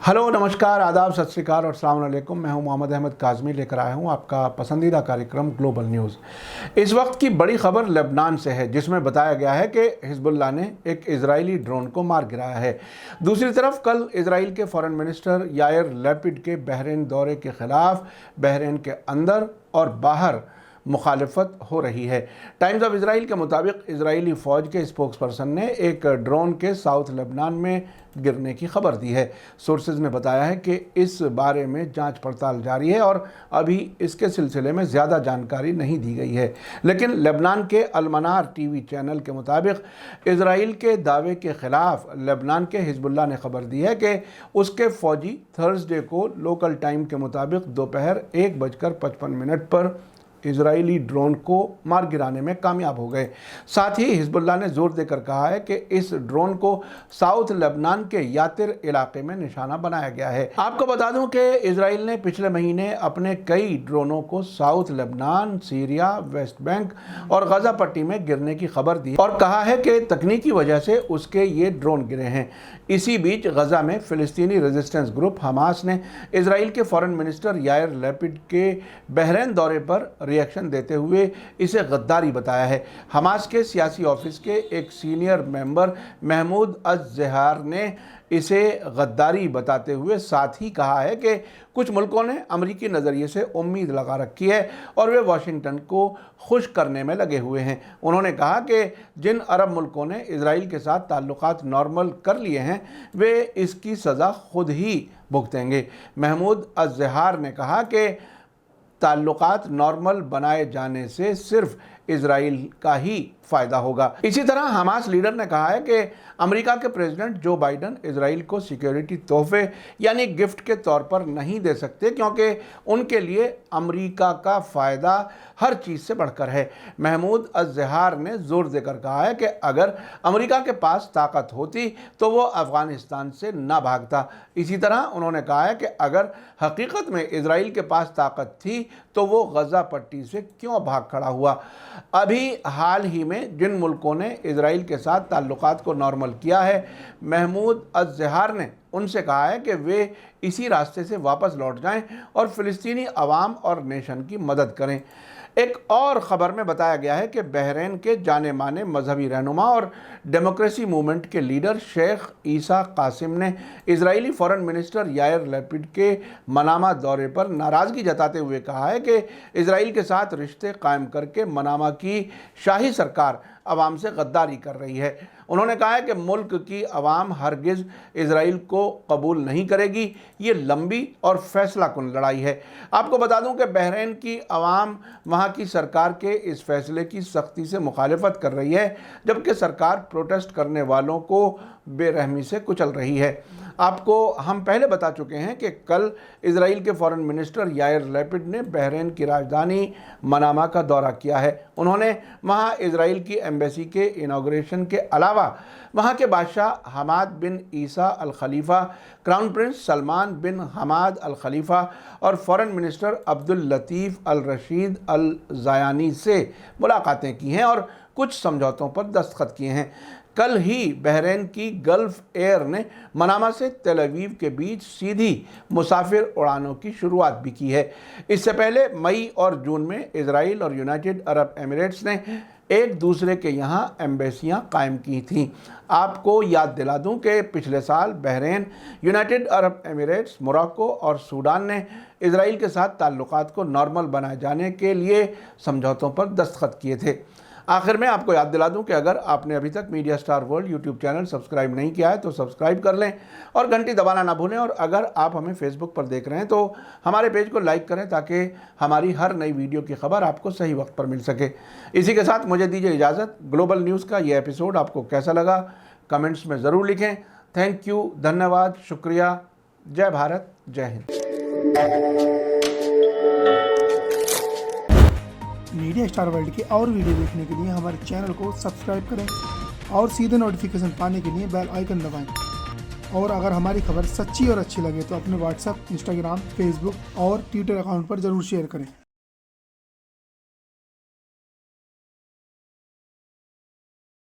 Hello, नमस्कार, आदाब, सत श्री अकाल और अस्सलाम वालेकुम। मैं हूं मोहम्मद अहमद काज़मी, लेकर आया हूं आपका पसंदीदा कार्यक्रम ग्लोबल न्यूज़। इस वक्त की बड़ी खबर लेबनान से है, जिसमें बताया गया है कि हिजबुल्लाह ने एक इजरायली ड्रोन को मार गिराया है। दूसरी तरफ कल इजराइल के फॉरेन मिनिस्टर यायर लैपिड के बहरीन दौरे के खिलाफ बहरीन के अंदर और बाहर मुखालफत हो रही है। टाइम्स ऑफ इजराइल के मुताबिक इजरायली फ़ौज के स्पोक्स पर्सन ने एक ड्रोन के साउथ लेबनान में गिरने की खबर दी है। सोर्सेज ने बताया है कि इस बारे में जांच पड़ताल जारी है और अभी इसके सिलसिले में ज़्यादा जानकारी नहीं दी गई है। लेकिन लेबनान के अलमनार टीवी चैनल के मुताबिक इजराइल के दावे के ख़िलाफ़ लेबनान के हिजबुल्लाह ने खबर दी है कि उसके फ़ौजी थर्सडे को लोकल टाइम के मुताबिक दोपहर 1:55 पर इजरायली ड्रोन को मार गिराने में कामयाब हो गए। साथ ही हिजबुल्लाह ने जोर देकर कहा है कि इस ड्रोन को साउथ लेबनान के यातिर इलाके में निशाना बनाया गया है। आपको बता दूं कि इजराइल ने पिछले महीने अपने कई ड्रोनों को south Lebanon, Syria, West Bank और गजा पट्टी में गिरने की खबर दी और कहा है कि तकनीकी वजह से उसके ये ड्रोन गिरे हैं। इसी बीच गजा में फिलिस्तीनी रेजिस्टेंस ग्रुप हमास ने इजराइल के फॉरेन मिनिस्टर यायर लैपिड के बहरीन दौरे पर रिएक्शन देते हुए इसे गद्दारी बताया है। हमास के सियासी ऑफिस के एक सीनियर मेंबर महमूद अज़-ज़हार ने इसे गद्दारी बताते हुए साथ ही कहा है कि कुछ मुल्कों ने अमरीकी नज़रिए से उम्मीद लगा रखी है और वे वाशिंगटन को खुश करने में लगे हुए हैं। उन्होंने कहा कि जिन अरब मुल्कों ने इजराइल के साथ ताल्लुकात नॉर्मल कर लिए हैं वे इसकी सज़ा खुद ही भुगतेंगे। महमूद अज़-ज़हार ने कहा कि ताल्लुकात नॉर्मल बनाए जाने से सिर्फ इजराइल का ही फ़ायदा होगा। इसी तरह हमास लीडर ने कहा है कि अमेरिका के प्रेसिडेंट जो बाइडन इजराइल को सिक्योरिटी तोहफे यानी गिफ्ट के तौर पर नहीं दे सकते, क्योंकि उनके लिए अमेरिका का फ़ायदा हर चीज़ से बढ़कर है। महमूद अज़-ज़हार ने जोर देकर कहा है कि अगर अमेरिका के पास ताकत होती तो वो अफ़गानिस्तान से ना भागता। इसी तरह उन्होंने कहा है कि अगर हकीकत में इजराइल के पास ताकत थी तो वो गजा पट्टी से क्यों भाग खड़ा हुआ। अभी हाल ही में जिन मुल्कों ने इजराइल के साथ ताल्लुकात को नॉर्मल किया है, महमूद अज़-ज़हार ने उनसे कहा है कि वे इसी रास्ते से वापस लौट जाएं और फ़िलिस्तीनी अवाम और नेशन की मदद करें। एक और ख़बर में बताया गया है कि बहरीन के जाने माने मजहबी रहनुमा और डेमोक्रेसी मूवमेंट के लीडर शेख ईसा कासिम ने Israeli foreign minister Yair Lapid के मनामा दौरे पर नाराज़गी जताते हुए कहा है कि इजराइल के साथ रिश्ते कायम करके मनामा की शाही सरकार अवाम से गद्दारी कर रही है। उन्होंने कहा है कि मुल्क की अवाम हरगिज़ इजराइल को कबूल नहीं करेगी। ये लंबी और फैसला कुन लड़ाई है। आपको बता दूं कि बहरीन की अवाम वहाँ की सरकार के इस फैसले की सख्ती से मुखालिफत कर रही है, जबकि सरकार प्रोटेस्ट करने वालों को बेरहमी से कुचल रही है। आपको हम पहले बता चुके हैं कि कल इजराइल के फॉरेन मिनिस्टर यायर लैपिड ने बहरीन की राजधानी मनामा का दौरा किया है। उन्होंने वहाँ इजराइल की एम्बेसी के इनाग्रेशन के अलावा वहाँ के बादशाह हमाद बिन ईसा अल खलीफा, क्राउन प्रिंस सलमान बिन हमाद अल खलीफा और फॉरेन मिनिस्टर अब्दुल लतीफ़ अल रशीद अल ज़ायानी से मुलाकातें की हैं और कुछ समझौतों पर दस्तखत किए हैं। कल ही बहरीन की गल्फ़ एयर ने मनामा से तेल अवीव के बीच सीधी मुसाफिर उड़ानों की शुरुआत भी की है। इससे पहले मई और जून में इजराइल और यूनाइटेड अरब एमिरेट्स ने एक दूसरे के यहाँ एम्बेसियाँ कायम की थीं। आपको याद दिला दूं कि पिछले साल Bahrain, United Arab Emirates, Morocco और सूडान ने इजराइल के साथ ताल्लुकात को नॉर्मल बनाए जाने के लिए समझौतों पर दस्तखत किए थे। आखिर में आपको याद दिला दूं कि अगर आपने अभी तक media star world YouTube channel subscribe नहीं किया है तो सब्सक्राइब कर लें और घंटी दबाना ना भूलें। और अगर आप हमें फेसबुक पर देख रहे हैं तो हमारे पेज को लाइक करें ताकि हमारी हर नई वीडियो की खबर आपको सही वक्त पर मिल सके। इसी के साथ मुझे दीजिए इजाज़त। ग्लोबल न्यूज़ का ये एपिसोड आपको कैसा लगा कमेंट्स में ज़रूर लिखें। थैंक यू, धन्यवाद, शुक्रिया। जय भारत, जय हिंद। मीडिया स्टार वर्ल्ड की और वीडियो देखने के लिए हमारे चैनल को सब्सक्राइब करें और सीधे नोटिफिकेशन पाने के लिए बेल आइकन दबाएं। और अगर हमारी खबर सच्ची और अच्छी लगे तो अपने व्हाट्सएप, इंस्टाग्राम, फेसबुक और ट्विटर अकाउंट पर ज़रूर शेयर करें।